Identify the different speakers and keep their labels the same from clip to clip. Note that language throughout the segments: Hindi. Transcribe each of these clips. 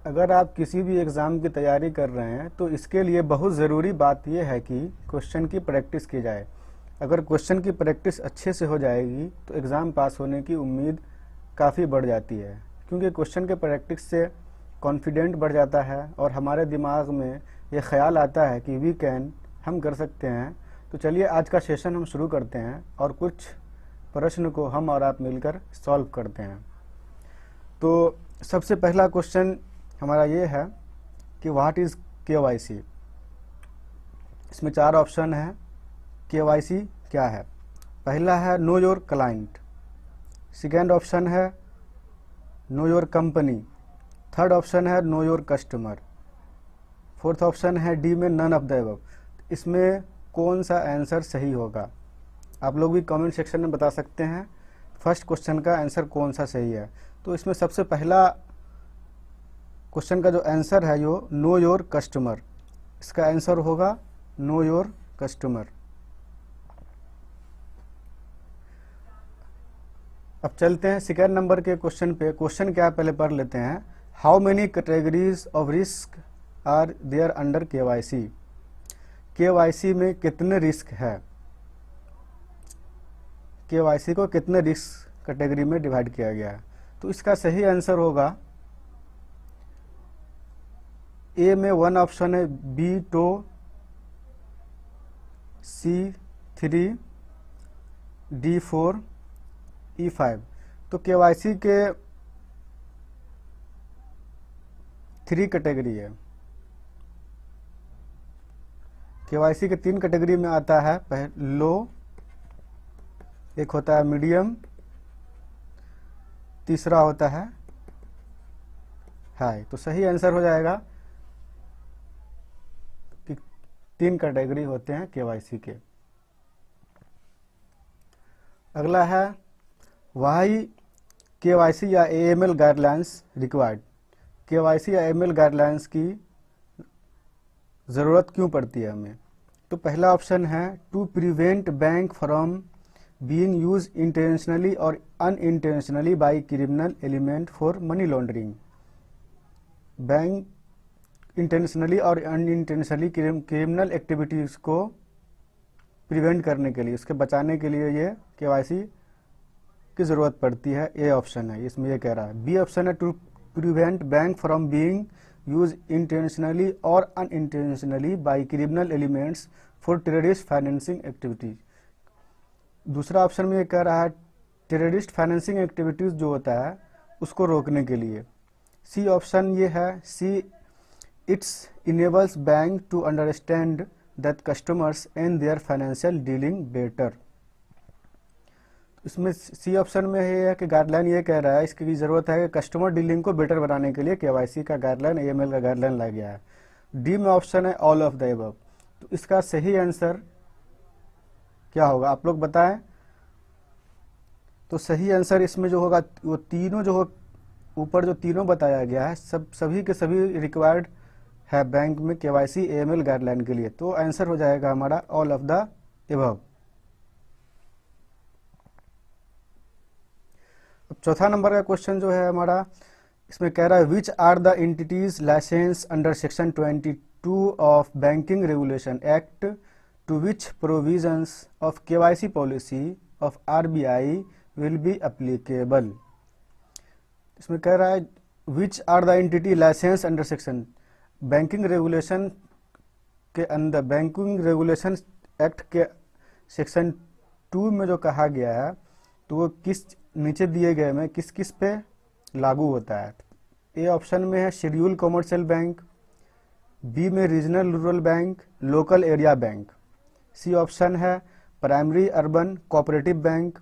Speaker 1: अगर आप किसी भी एग्ज़ाम की तैयारी कर रहे हैं तो इसके लिए बहुत ज़रूरी बात यह है कि क्वेश्चन की प्रैक्टिस की जाए। अगर क्वेश्चन की प्रैक्टिस अच्छे से हो जाएगी तो एग्ज़ाम पास होने की उम्मीद काफ़ी बढ़ जाती है, क्योंकि क्वेश्चन के प्रैक्टिस से कॉन्फिडेंट बढ़ जाता है और हमारे दिमाग में ये ख्याल आता है कि वी कैन, हम कर सकते हैं। तो चलिए आज का सेशन हम शुरू करते हैं और कुछ प्रश्न को हम और आप मिलकर सॉल्व करते हैं। तो सबसे पहला क्वेश्चन हमारा ये है कि व्हाट इज़ केवाईसी। इसमें 4 ऑप्शन है। केवाईसी क्या है? पहला है know your client, second option है know your company, third option है know your customer, fourth option है डी में नन ऑफ द अबव। इसमें कौन सा आंसर सही होगा? आप लोग भी कमेंट सेक्शन में बता सकते हैं फर्स्ट क्वेश्चन का आंसर कौन सा सही है। तो इसमें सबसे पहला क्वेश्चन का जो आंसर है यो नो योर कस्टमर, इसका आंसर होगा नो योर कस्टमर। अब चलते हैं सेकेंड नंबर के क्वेश्चन पे। क्वेश्चन क्या पहले पढ़ लेते हैं। How many categories of risk are there under KYC? KYC में कितने रिस्क है? केवाईसी को कितने रिस्क कैटेगरी में डिवाइड किया गया है? तो इसका सही आंसर होगा ए में 1 ऑप्शन है बी 2, सी 3, डी 4, ई 5। तो केवाईसी के 3 कैटेगरी है। केवाईसी के 3 कैटेगरी में आता है लो, एक होता है मीडियम, तीसरा होता है हाई। तो सही आंसर हो जाएगा कि 3 कैटेगरी होते हैं केवाईसी के। अगला है वाई केवाईसी या एएमएल गाइडलाइंस रिक्वायर्ड। केवाईसी या एएमएल गाइडलाइंस की ज़रूरत क्यों पड़ती है हमें? तो पहला ऑप्शन है to prevent bank from being use intentionally और unintentionally by criminal element for money laundering. Bank intentionally और अनइंटेंशनली क्रिमिनल एक्टिविटीज़ को प्रिवेंट करने के लिए, उसके बचाने के लिए ये केवाईसी की ज़रूरत पड़ती है। ए ऑप्शन है इसमें ये कह रहा है। बी ऑप्शन है to prevent bank from being use intentionally और unintentionally by criminal elements for terrorist financing activities. दूसरा ऑप्शन में ये कह रहा है टेररिस्ट फाइनेंसिंग एक्टिविटीज़ जो होता है उसको रोकने के लिए। सी ऑप्शन ये है C it's enables bank to understand that customers and their financial dealing better. इसमें सी ऑप्शन में है कि गाइडलाइन ये कह रहा है, इसकी ज़रूरत है कि कस्टमर डीलिंग को बेटर बनाने के लिए केवाईसी का गाइडलाइन, एएमएल का गाइडलाइन लाया गया है। डी में ऑप्शन है ऑल ऑफ द अबव। तो इसका सही आंसर क्या होगा आप लोग बताएं। तो सही आंसर इसमें जो होगा वो तीनों जो हो, ऊपर जो तीनों बताया गया है सभी के सभी रिक्वायर्ड है बैंक में केवाईसी एएमएल गाइडलाइन के लिए। तो आंसर हो जाएगा हमारा ऑल ऑफ द अबव। अब चौथा नंबर का क्वेश्चन जो है हमारा, इसमें कह रहा है which are the entities licence under section 22 of banking regulation act to which provisions of KYC policy of RBI will be applicable. इसमें कह रहा है which are the entity licence under section, banking regulation के अंदर, बैंकिंग रेगुलेशन एक्ट के सेक्शन 2 में जो कहा गया है तो वो किस नीचे दिए गए में किस किस पे लागू होता है। ए ऑप्शन में है शेड्यूल कमर्शियल बैंक, बी में regional rural bank, local area bank, C option है primary urban cooperative bank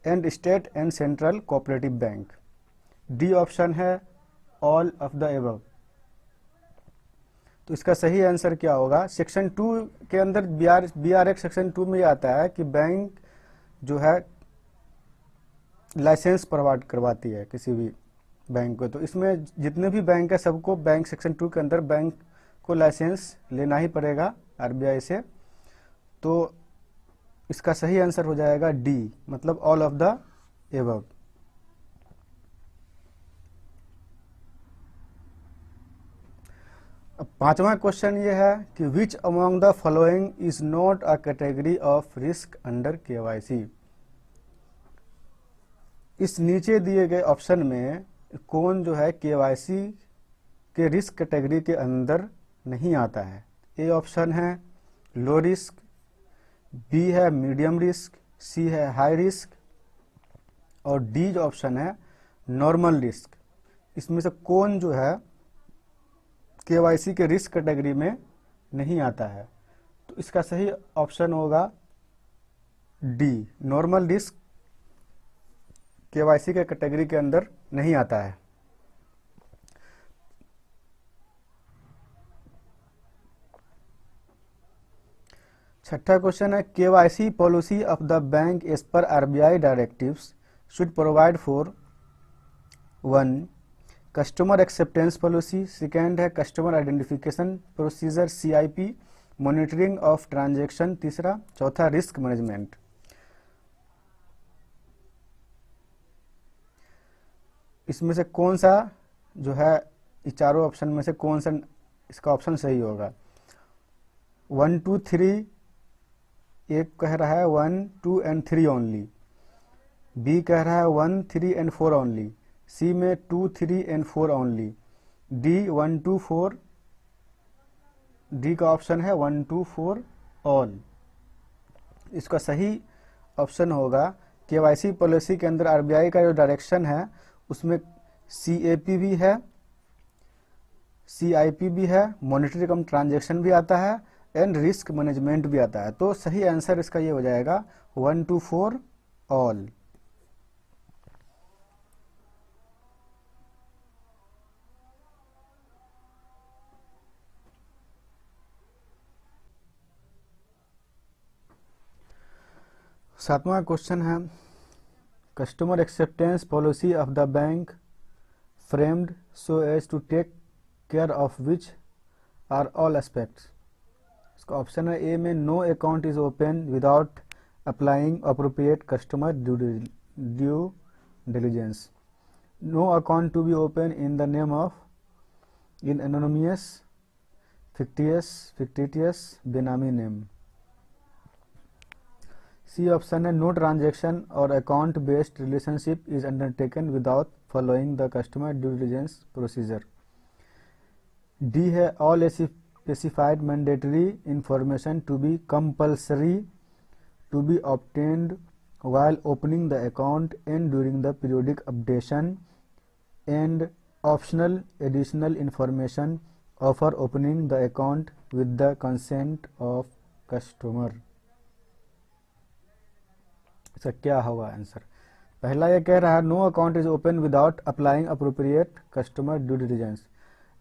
Speaker 1: and state and central cooperative bank, D option है ऑल ऑफ द एबव। तो इसका सही आंसर क्या होगा? सेक्शन 2 के अंदर BR एक्ट सेक्शन 2 में आता है कि बैंक जो है लाइसेंस प्रोवाइड करवाती है किसी भी बैंक को। तो इसमें जितने भी बैंक है सबको बैंक सेक्शन 2 के अंदर बैंक को लाइसेंस लेना ही पड़ेगा आरबीआई से। तो इसका सही आंसर हो जाएगा डी, मतलब ऑल ऑफ द एबव। अब पांचवा क्वेश्चन ये है कि विच among the following is not a category of risk under KYC. इस नीचे दिए गए ऑप्शन में कौन जो है केवाईसी के रिस्क कैटेगरी के अंदर नहीं आता है। ए ऑप्शन है लो रिस्क, बी है मीडियम रिस्क, सी है हाई रिस्क और डी जो ऑप्शन है नॉर्मल रिस्क। इसमें से कौन जो है केवाईसी के रिस्क कैटेगरी में नहीं आता है? तो इसका सही ऑप्शन होगा डी, नॉर्मल रिस्क केवाईसी के कैटेगरी के अंदर नहीं आता है। छठा क्वेश्चन है KYC policy of the bank as per RBI directives should provide for 1 customer acceptance policy, second है customer identification procedure CIP, monitoring of transaction तीसरा, चौथा रिस्क मैनेजमेंट। इसमें से कौन सा जो है इस चारों ऑप्शन में से कौन सा इसका ऑप्शन सही होगा? 1 2 3 एक कह रहा है 1 2 एंड 3 ओनली, बी कह रहा है 1 3 एंड 4 ओनली, सी में 2 3 एंड 4 ओनली, डी 1 2 4, डी का ऑप्शन है 1 2 4 ऑल। इसका सही ऑप्शन होगा केवाईसी पॉलिसी के अंदर आरबीआई का जो डायरेक्शन है उसमें CAP भी है, CIP भी है, मॉनिटरी कम ट्रांजैक्शन भी आता है एंड रिस्क मैनेजमेंट भी आता है। तो सही आंसर इसका ये हो जाएगा 1 2 4 ऑल। सातवां क्वेश्चन है customer acceptance policy of the bank framed so as to take care of which are all aspects. इसका ऑप्शन है ए में no account is open without applying appropriate customer due diligence, no account to be open in the name of in anonymous fictitious बेनामी नेम। सी ऑप्शन है नो ट्रांजैक्शन और account based relationship is undertaken without following the customer due diligence procedure. D है all specified mandatory information to be compulsory to be obtained while opening the account and during the periodic updation and optional additional information offer opening the account with the consent of customer। इसका क्या होगा आंसर? पहला ये कह रहा है no account is open without applying appropriate customer due diligence.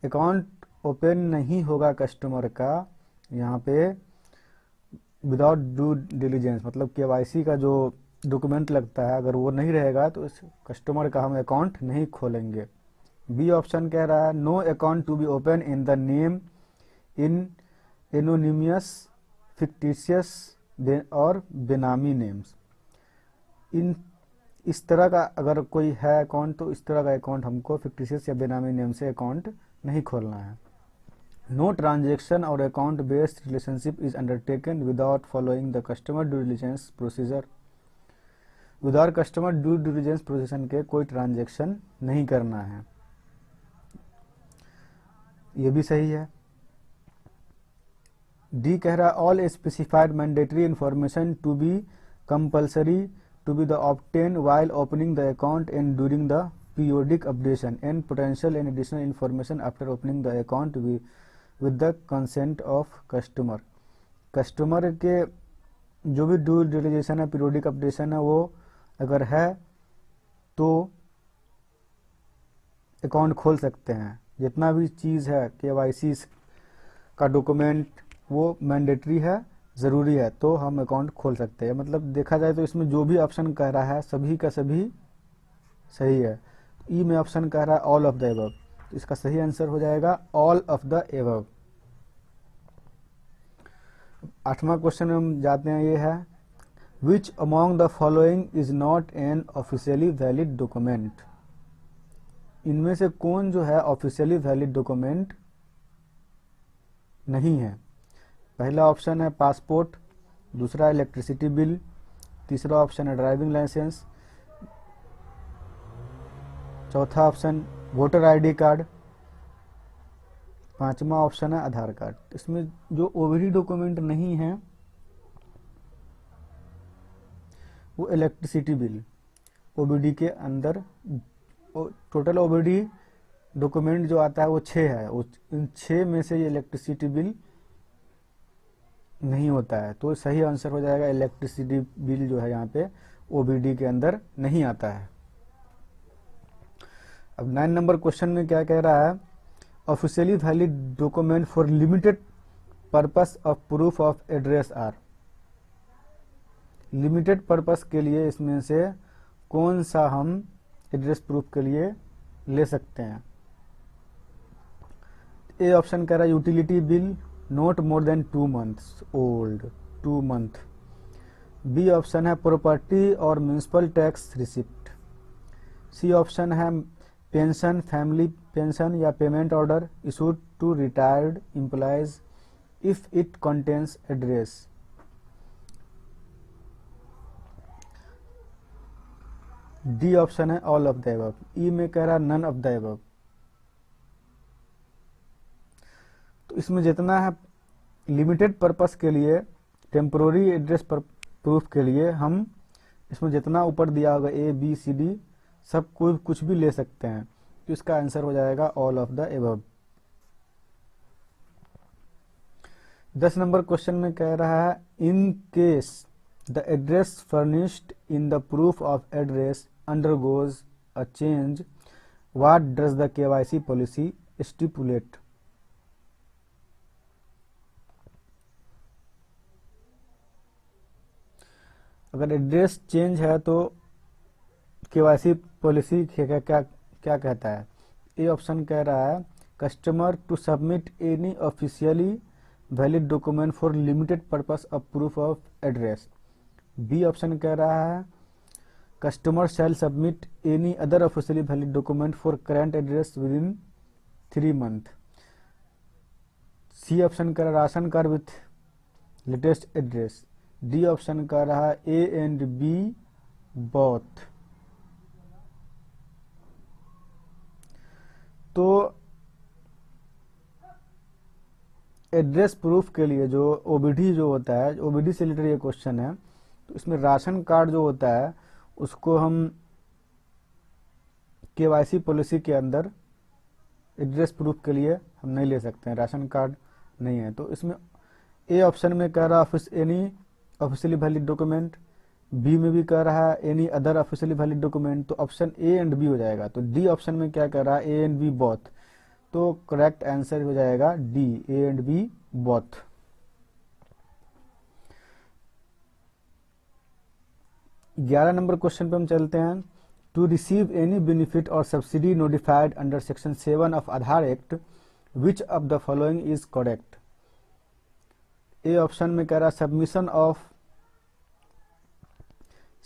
Speaker 1: Account open नहीं होगा कस्टमर का यहाँ पे विदाउट ड्यू डिलीजेंस, मतलब केवाईसी का जो डॉक्यूमेंट लगता है अगर वो नहीं रहेगा तो इस कस्टमर का हम अकाउंट नहीं खोलेंगे। बी ऑप्शन कह रहा है no account to be open in the name in anonymous fictitious और बेनामी नेम्स। इन इस तरह का अगर कोई है अकाउंट तो इस तरह का अकाउंट हमको फिक्टिशियस या बेनामी नेम से अकाउंट नहीं खोलना है। नो ट्रांजैक्शन और account based relationship is undertaken without following the customer due diligence procedure. Without customer due diligence procedure के कोई ट्रांजैक्शन नहीं करना है, ये भी सही है। डी कह रहा है all specified mandatory information to be compulsory to be the obtain while opening the account and during the periodic updation and potential and additional information after opening the account with the consent of customer। Customer के जो भी ड्यू डिलीजेशन है पीरियोडिक अपडेशन है वो अगर है तो अकाउंट खोल सकते हैं। जितना भी चीज़ है केवाईसी का डॉक्यूमेंट वो मैंडेटरी है, ज़रूरी है तो हम अकाउंट खोल सकते हैं। मतलब देखा जाए तो इसमें जो भी ऑप्शन कह रहा है सभी का सभी सही है। ई में ऑप्शन कह रहा है ऑल ऑफ द एबव, तो इसका सही आंसर हो जाएगा ऑल ऑफ द एबव। आठवां क्वेश्चन में हम जाते हैं, ये है which among the following is not an officially valid document. इनमें से कौन जो है ऑफिशियली वैलिड डॉक्यूमेंट नहीं है। पहला ऑप्शन है पासपोर्ट, दूसरा इलेक्ट्रिसिटी बिल, तीसरा ऑप्शन है ड्राइविंग लाइसेंस, चौथा ऑप्शन वोटर आईडी कार्ड, पांचवा ऑप्शन है आधार कार्ड। इसमें जो ओबीडी डॉक्यूमेंट नहीं है वो इलेक्ट्रिसिटी बिल ओबीडी के अंदर, टोटल ओबीडी डॉक्यूमेंट जो आता है वो 6 है, इन 6 में से ये इलेक्ट्रिसिटी बिल नहीं होता है। तो सही आंसर हो जाएगा इलेक्ट्रिसिटी बिल जो है यहाँ पे ओबीडी के अंदर नहीं आता है। अब 9 नंबर क्वेश्चन में क्या कह रहा है, officially valid document for limited purpose of proof of address are. Limited purpose के लिए इसमें से कौन सा हम एड्रेस प्रूफ के लिए ले सकते हैं। ए ऑप्शन कह रहा है utility bill not more than 2 months old, 2 month। B option है प्रॉपर्टी और municipal tax receipt. C option है पेंशन, फैमिली पेंशन या payment order issued to retired employees if it contains address. D option है all of the above. E में कह रहा है नन ऑफ द अबव। तो इसमें जितना है लिमिटेड पर्पस के लिए, टेम्पोररी एड्रेस पर प्रूफ के लिए हम इसमें जितना ऊपर दिया होगा ए बी सी डी सब कोई कुछ भी ले सकते हैं। तो इसका आंसर हो जाएगा all of the above. 10 number question में कह रहा है in case the address furnished in the proof of address undergoes a change, what does the KYC policy stipulate? अगर एड्रेस चेंज है तो केवाईसी पॉलिसी क्या क्या क्या कहता है। ए ऑप्शन कह रहा है customer to submit any officially valid document for limited purpose of proof of address. B option कह रहा है customer shall submit any other officially valid document for current address with in 3 months। C option कर रहा ration card with latest address. D option कर रहा ए एंड बी बोथ। तो एड्रेस प्रूफ के लिए जो ओबीडी जो होता है, ओबीडी से रिलेटेड ये क्वेश्चन है, तो इसमें राशन कार्ड जो होता है उसको हम केवाईसी पॉलिसी के अंदर एड्रेस प्रूफ के लिए हम नहीं ले सकते हैं, राशन कार्ड नहीं है। तो इसमें ए ऑप्शन में कह रहा any officially valid document, B में भी कह रहा है any other officially valid document. तो ऑप्शन ए एंड बी हो जाएगा। तो डी ऑप्शन में क्या कह रहा है ए एंड बी बोथ। तो करेक्ट आंसर हो जाएगा D A and B both. 11 number question पे हम चलते हैं। टू रिसीव एनी बेनिफिट और subsidy notified under section 7 of Aadhaar act which of the following is correct. A option में कह रहा submission of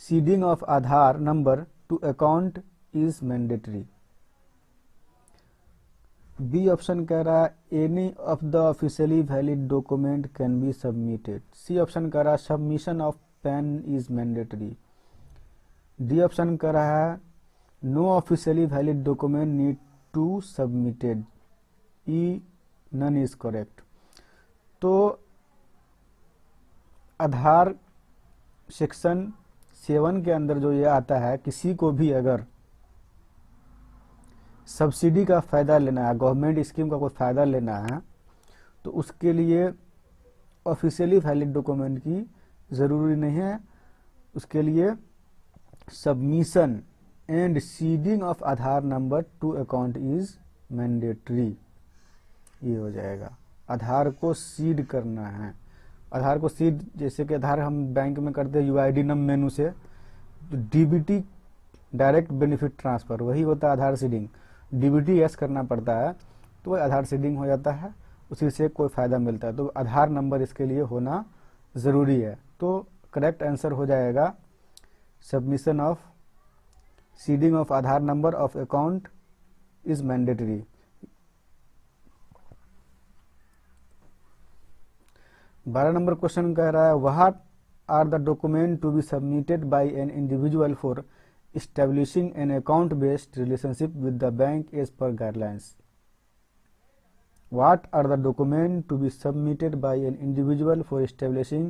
Speaker 1: seeding of Aadhaar number to account is mandatory. B option कह रहा है any of the officially valid document can be submitted. C option कह रहा है submission of PAN is mandatory. D option कर रहा है no officially valid document need to submitted. E none is correct. तो आधार सेक्शन 7 के अंदर जो ये आता है, किसी को भी अगर सब्सिडी का फायदा लेना है, गवर्नमेंट स्कीम का कोई फायदा लेना है, तो उसके लिए ऑफिशियली वैलिड डॉक्यूमेंट की जरूरी नहीं है। उसके लिए submission and seeding of Aadhaar number to account is mandatory. ये हो जाएगा। आधार को सीड करना है। आधार को सीड, जैसे कि आधार हम बैंक में करते हैं यूआईडी नम मेनू से, तो डीबीटी डायरेक्ट बेनिफिट ट्रांसफर वही होता है आधार सीडिंग। डीबीटी यस करना पड़ता है तो वह आधार सीडिंग हो जाता है, उसी से कोई फायदा मिलता है। तो आधार नंबर इसके लिए होना जरूरी है। तो करेक्ट आंसर हो जाएगा submission of seeding of Aadhaar number of account is mandatory. 12 number question कह रहा है what are the document to be submitted by an individual for establishing an account based relationship with the bank as per guidelines. What are the documents to be submitted by an individual for establishing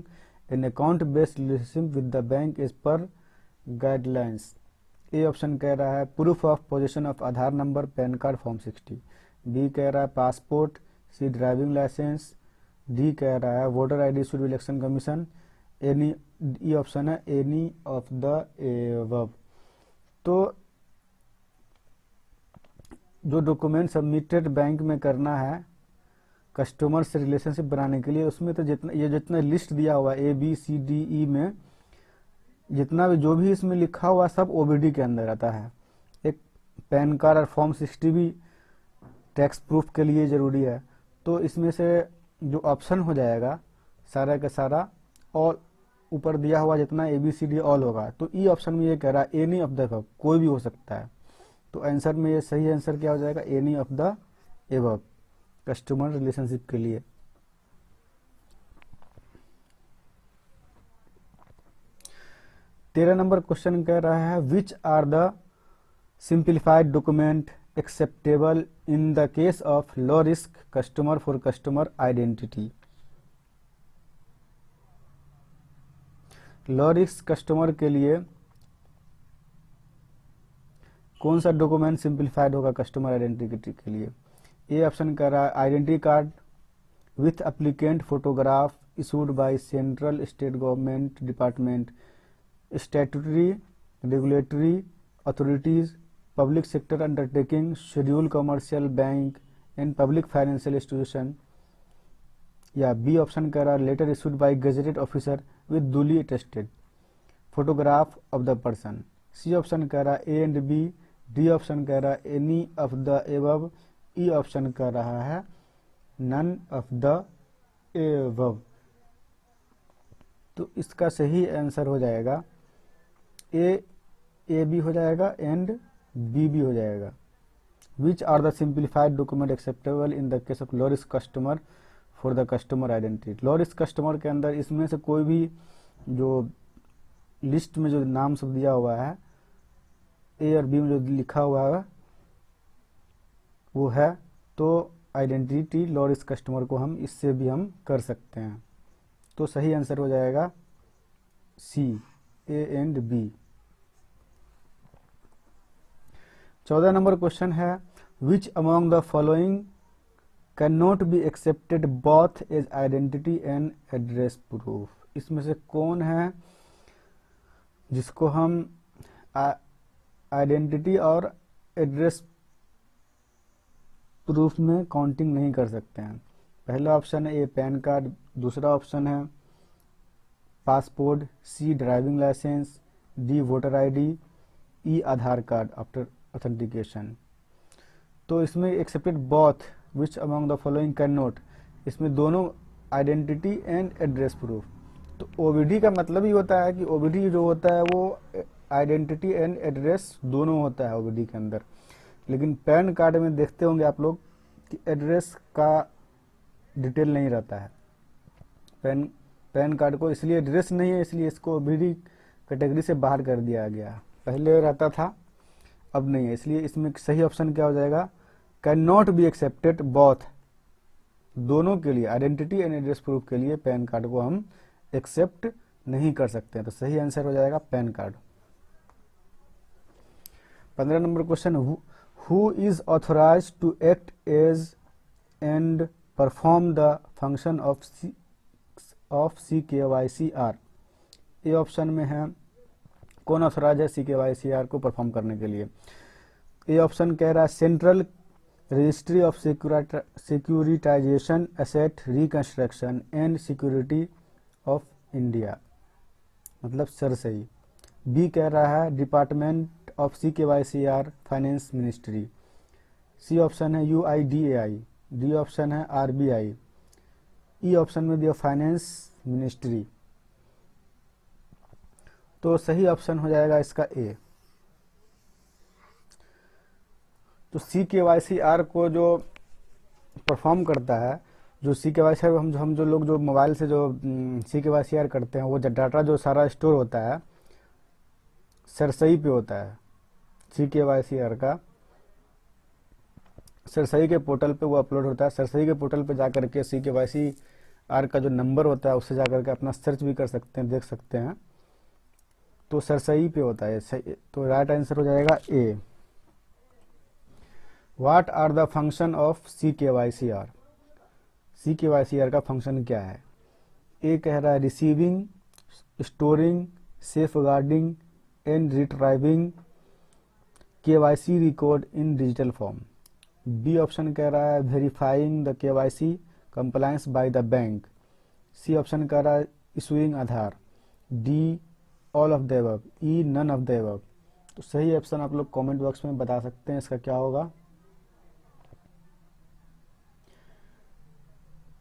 Speaker 1: an account based relationship with the bank as per guidelines? A option कह रहा है proof of position of Aadhaar number PAN card form 60, B कह रहा है passport, C driving licence, D कह रहा है voter ID should be election commission, any E option है एनी ऑफ द एबव। तो जो डॉक्यूमेंट सबमिटेड बैंक में करना है कस्टमर से रिलेशनशिप बनाने के लिए, उसमें तो जितना लिस्ट दिया हुआ है ABCDE में जितना भी जो भी इसमें लिखा हुआ सब OBD के अंदर आता है। एक पैन कार्ड और फॉर्म 60 भी टैक्स प्रूफ के लिए ज़रूरी है। तो इसमें से जो ऑप्शन हो जाएगा सारा का सारा और ऊपर दिया हुआ जितना ABCD ऑल होगा, तो ई ऑप्शन में ये कह रहा है एनी ऑफ द एबव, कोई भी हो सकता है। तो आंसर में ये सही आंसर क्या हो जाएगा any of the above customer relationship के लिए। तेरह नंबर क्वेश्चन कह रहा है which are the simplified document acceptable in the case of low risk customer for customer identity. Low risk customer के लिए कौन सा डॉक्यूमेंट सिंप्लीफाइड होगा कस्टमर आइडेंटिटी के लिए। ए ऑप्शन कर रहा है identity card with applicant photograph issued by central state government department, statutory regulatory authorities, public sector undertaking, schedule commercial bank and public financial institution. या बी ऑप्शन कह रहा है letter issued by gazetted officer with duly attested photograph of the person. C option कह रहा है A and B, D option कह रहा है any of the above, E option कह रहा है नन ऑफ द एबव। तो इसका सही आंसर हो जाएगा ए बी हो जाएगा एंड बी भी हो जाएगा। Which are the simplified document acceptable in the case of low risk customer for the customer identity. Low risk customer के अंदर इसमें से कोई भी जो लिस्ट में जो नाम सब दिया हुआ है ए और बी में जो लिखा हुआ है वो है, तो आइडेंटिटी लो रिस्क कस्टमर को हम इससे भी हम कर सकते हैं। तो सही आंसर हो जाएगा C A and B. 14 number question है which among the following can not be accepted both as identity and address proof. इसमें से कौन है जिसको हम आइडेंटिटी और एड्रेस प्रूफ में काउंटिंग नहीं कर सकते हैं। पहला ऑप्शन है ए पैन कार्ड, दूसरा ऑप्शन है passport, C driving licence, D voter ID, E Aadhaar card after authentication. तो इसमें accepted both which among the following can not, इसमें दोनों आइडेंटिटी एंड एड्रेस प्रूफ। तो ओबीडी का मतलब ही होता है कि ओबीडी जो होता है वो आइडेंटिटी एंड एड्रेस दोनों होता है ओबीडी के अंदर। लेकिन पैन कार्ड में देखते होंगे आप लोग कि एड्रेस का डिटेल नहीं रहता है। पैन कार्ड को इसलिए एड्रेस नहीं है, इसलिए इसको ओबीडी कैटेगरी से बाहर कर दिया गया। पहले रहता था, अब नहीं है। इसलिए इसमें सही ऑप्शन क्या हो जाएगा can not be accepted both, दोनों के लिए आइडेंटिटी एंड एड्रेस प्रूफ के लिए पैन कार्ड को हम एक्सेप्ट नहीं कर सकते हैं। तो सही आंसर हो जाएगा PAN card. 15 number question who is authorised to act as and perform the function of CKYCR। A option में है कौन ऑथोराइज है CKYCR को परफॉर्म करने के लिए। ए ऑप्शन कह रहा है central registry of securitisation asset reconstruction and security of India, मतलब सरसई। बी कह रहा है department of CKYCR finance ministry. C option है UIDAI, डी ऑप्शन है RBI, ई ऑप्शन में दिया फाइनेंस मिनिस्ट्री। तो सही ऑप्शन हो जाएगा इसका ए। तो CKYCR को जो परफॉर्म करता है जो CKYC हम जो लोग जो मोबाइल से जो CKYC करते हैं, वो डाटा जो सारा स्टोर होता है सरसई पे होता है। CKYC का सरसई के पोर्टल पे वो अपलोड होता है। सरसई के पोर्टल पे जा करके CKYC का जो नंबर होता है उससे जा करके अपना सर्च भी कर सकते हैं, देख सकते हैं। तो सरसई पे होता है। तो राइट आंसर हो जाएगा A. What are the function of CKYC? CKYC का फंक्शन क्या है? ए कह रहा है receiving, storing, safeguarding and retrieving KYC record in digital form. B option कह रहा है verifying the KYC compliance by the bank. C option कह रहा है issuing Aadhaar. D all of the above. E none of the above. तो सही ऑप्शन आप लोग कमेंट बॉक्स में बता सकते हैं इसका क्या होगा।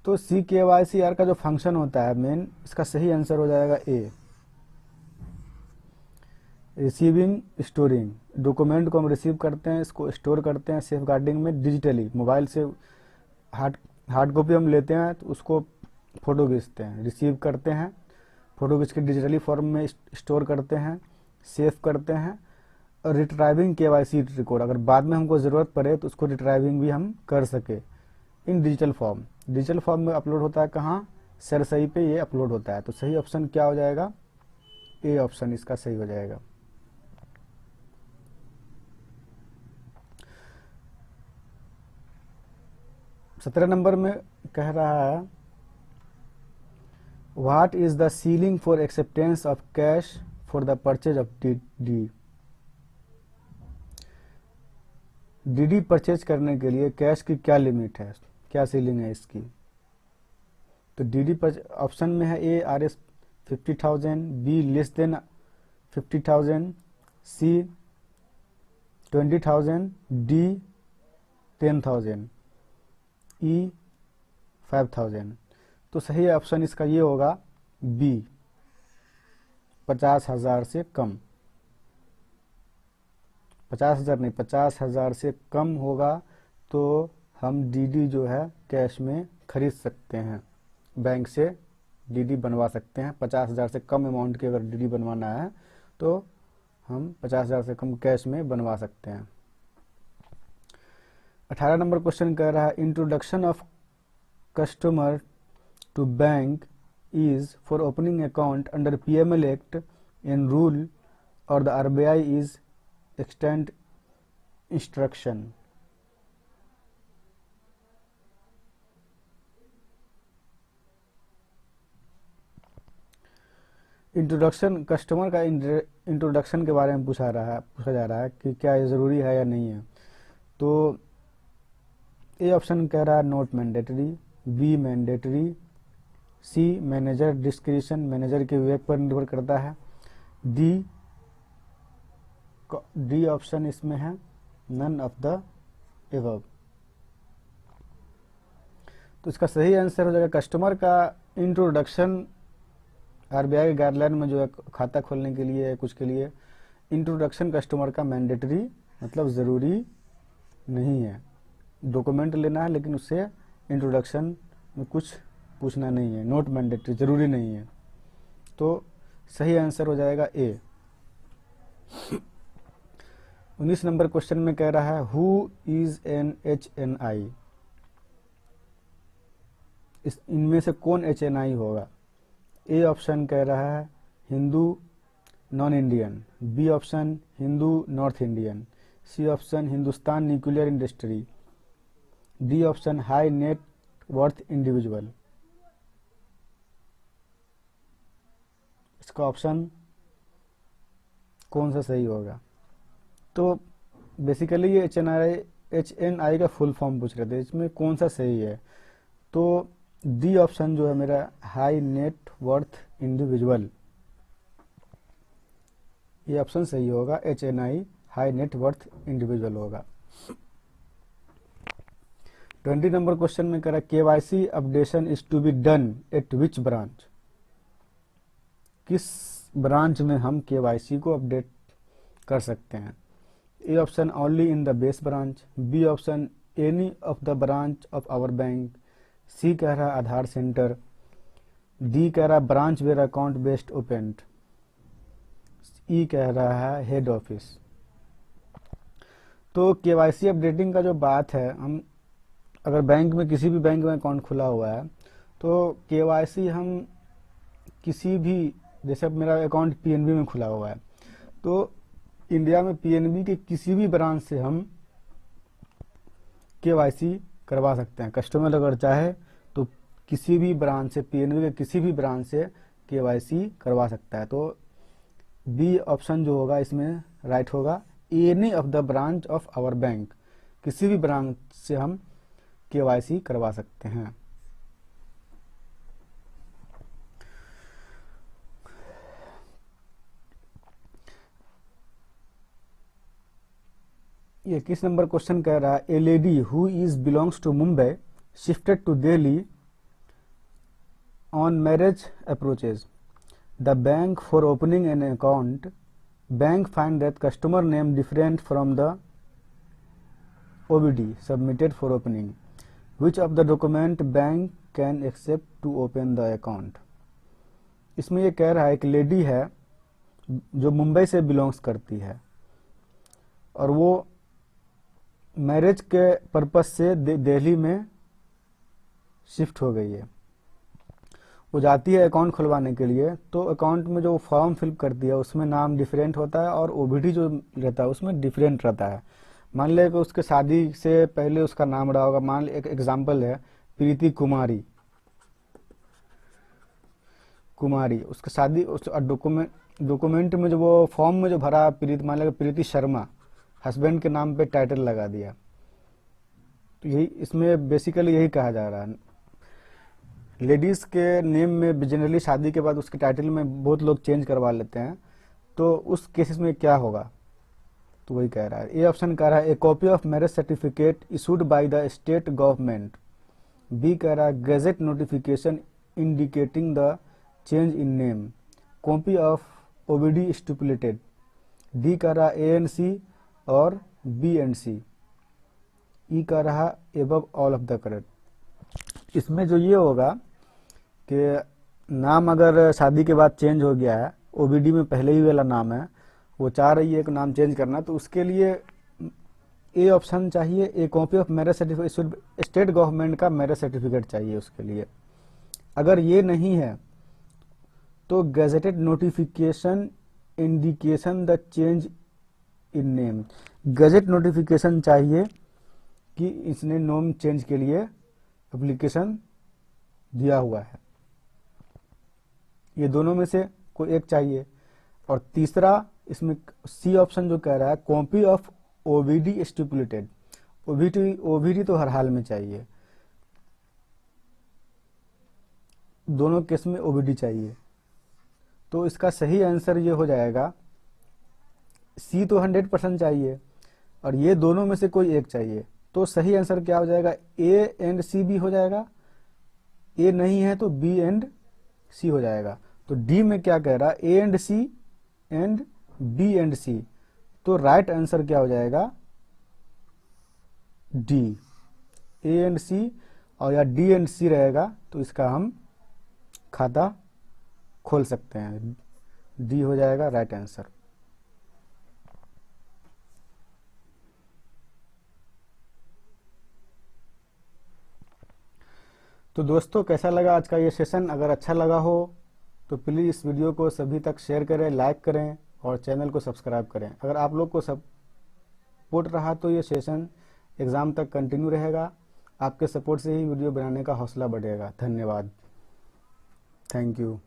Speaker 1: तो CKYC का जो फंक्शन होता है मेन, इसका सही आंसर हो जाएगा ए। Receiving, storing. डॉक्यूमेंट को हम रिसीव करते हैं, इसको स्टोर करते हैं सेफ गार्डिंग में डिजिटली। मोबाइल से हार्ड कॉपी हम लेते हैं तो उसको फ़ोटो खींचते हैं, रिसीव करते हैं, फ़ोटो खींच के डिजिटली फॉर्म में स्टोर करते हैं, सेव करते हैं। और रिट्राइविंग KYC रिकॉर्ड, अगर बाद में हमको ज़रूरत पड़े तो उसको रिट्राइविंग भी हम कर सके इन डिजिटल फॉर्म। डिजिटल फॉर्म में अपलोड होता है कहाँ? सरसई पे ये अपलोड होता है। तो सही ऑप्शन क्या हो जाएगा? ए ऑप्शन इसका सही हो जाएगा। सत्रह नंबर में कह रहा है what is the ceiling for acceptance of cash for the purchase of DD purchase करने के लिए कैश की क्या लिमिट है, क्या सीलिंग है इसकी? तो DD ऑप्शन में है A RS 50,000, B less than 50,000, C 20,000, D 10,000, E 5,000। तो सही ऑप्शन इसका ये होगा बी, 50,000 से कम। 50,000 नहीं, 50,000 से कम होगा तो हम DD जो है कैश में खरीद सकते हैं, बैंक से DD बनवा सकते हैं। 50,000 से कम अमाउंट की अगर DD बनवाना है तो हम 50,000 से कम कैश में बनवा सकते हैं। 18 नंबर क्वेश्चन कह रहा है introduction of customer to bank is for opening account under PML act in rule or the RBI is extend instruction. Introduction, customer का इंट्रोडक्शन के बारे में पूछा जा रहा है कि क्या ये ज़रूरी है या नहीं है। तो ए ऑप्शन कह रहा है not mandatory, B mandatory, C manager discretion, manager के विवेक पर निर्भर करता है, डी ऑप्शन इसमें है नन ऑफ द एबव। तो इसका सही आंसर हो जाएगा कस्टमर का इंट्रोडक्शन RBI के गाइडलाइन में जो है खाता खोलने के लिए कुछ के लिए इंट्रोडक्शन कस्टमर का मैंडेटरी मतलब ज़रूरी नहीं है। डॉक्यूमेंट लेना है लेकिन उससे इंट्रोडक्शन में कुछ पूछना नहीं है, नॉट मैंडेटरी, ज़रूरी नहीं है। तो सही आंसर हो जाएगा ए। 19 नंबर क्वेश्चन में कह रहा है हु इज एन HNI? इनमें से कौन HNI होगा? ए ऑप्शन कह रहा है Hindu non Indian, B option Hindu north Indian, C option Hindustan nuclear industry, D option high net worth individual. इसका ऑप्शन कौन सा सही होगा? तो बेसिकली ये HNI का फुल फॉर्म पूछ रहे थे, इसमें कौन सा सही है? तो डी ऑप्शन जो है मेरा हाई नेट वर्थ इंडिविजुअल, ये ऑप्शन सही होगा। HNI high net worth individual होगा। 20 नंबर क्वेश्चन में कह रहा है KYC updation is to be done at which branch? किस ब्रांच में हम KYC को अपडेट कर सकते हैं? A option only in the base branch, B option any of the branch of our bank, C कह रहा है आधार सेंटर, डी कह रहा है branch where account based opened, E कह रहा है हेड ऑफिस। तो केवाईसी अपडेटिंग का जो बात है, हम अगर बैंक में किसी भी बैंक में अकाउंट खुला हुआ है तो केवाईसी हम किसी भी, जैसे अब मेरा अकाउंट पीएनबी में खुला हुआ है तो इंडिया में पीएनबी के किसी भी ब्रांच से हम केवाईसी करवा सकते हैं। कस्टमर अगर चाहे तो किसी भी ब्रांच से, पीएनबी के किसी भी ब्रांच से केवाईसी करवा सकता है। तो बी ऑप्शन जो होगा इसमें राइट होगा, any of the branch of our bank, किसी भी ब्रांच से हम केवाईसी करवा सकते हैं। ये किस नंबर क्वेश्चन कह रहा है, a lady who is belongs to Mumbai shifted to Delhi on marriage approaches the bank for opening an account, bank find that customer name different from the OBD submitted for opening, which of the document bank can accept to open the account. इसमें ये कह रहा है एक लेडी है जो मुंबई से बिलोंग्स करती है और वो मैरिज के पर्पस से दिल्ली में शिफ्ट हो गई है। वो जाती है अकाउंट खुलवाने के लिए, तो अकाउंट में जो फॉर्म फिल करती है उसमें नाम डिफरेंट होता है और ओबीडी जो रहता है उसमें डिफरेंट रहता है। मान ले कि उसके शादी से पहले उसका नाम रहा होगा, मान ले एक एग्जाम्पल है प्रीति कुमारी, उसका शादी उस डॉक्यूमेंट में जो वो फॉर्म में जो भरा प्रीति, मान लेगा प्रीति शर्मा, हस्बैंड के नाम पे टाइटल लगा दिया। तो यही इसमें बेसिकली यही कहा जा रहा है। लेडीज के नेम में जनरली शादी के बाद उसके टाइटल में बहुत लोग चेंज करवा लेते हैं, तो उस केसेस में क्या होगा, तो वही कह रहा है। ए ऑप्शन कह रहा है a copy of marriage certificate issued by the state government, B कह रहा है gazette notification indicating the change in name, copy of OBD stipulated, D कह रहा है ANC और बी एंड सी, ई कह रहा above all of the correct. इसमें जो ये होगा कि नाम अगर शादी के बाद चेंज हो गया है, ओबीडी में पहले ही वाला नाम है, वो चाह रही है एक नाम चेंज करना, तो उसके लिए ए ऑप्शन चाहिए, ए copy of marriage certificate, state government का मैरिज सर्टिफिकेट चाहिए उसके लिए। अगर ये नहीं है तो gazetted notification indication the change in name, gadget notification चाहिए कि इसने नेम चेंज के लिए एप्लीकेशन दिया हुआ है। ये दोनों में से कोई एक चाहिए। और तीसरा इसमें सी ऑप्शन जो कह रहा है copy of OBD stipulated, OBD तो हर हाल में चाहिए, दोनों केस में ओबीडी चाहिए। तो इसका सही आंसर ये हो जाएगा, सी तो 100% चाहिए और ये दोनों में से कोई एक चाहिए। तो सही आंसर क्या हो जाएगा, ए एंड सी भी हो जाएगा, ए नहीं है तो बी एंड सी हो जाएगा। तो डी में क्या कह रहा है, A and C and B and C, तो राइट आंसर क्या हो जाएगा, डी, ए एंड सी और या डी एंड सी रहेगा तो इसका हम खाता खोल सकते हैं, डी हो जाएगा राइट आंसर। तो दोस्तों कैसा लगा आज का ये सेशन, अगर अच्छा लगा हो तो प्लीज़ इस वीडियो को सभी तक शेयर करें, लाइक करें और चैनल को सब्सक्राइब करें। अगर आप लोग को सपोर्ट रहा तो ये सेशन एग्ज़ाम तक कंटिन्यू रहेगा। आपके सपोर्ट से ही वीडियो बनाने का हौसला बढ़ेगा। धन्यवाद, थैंक यू।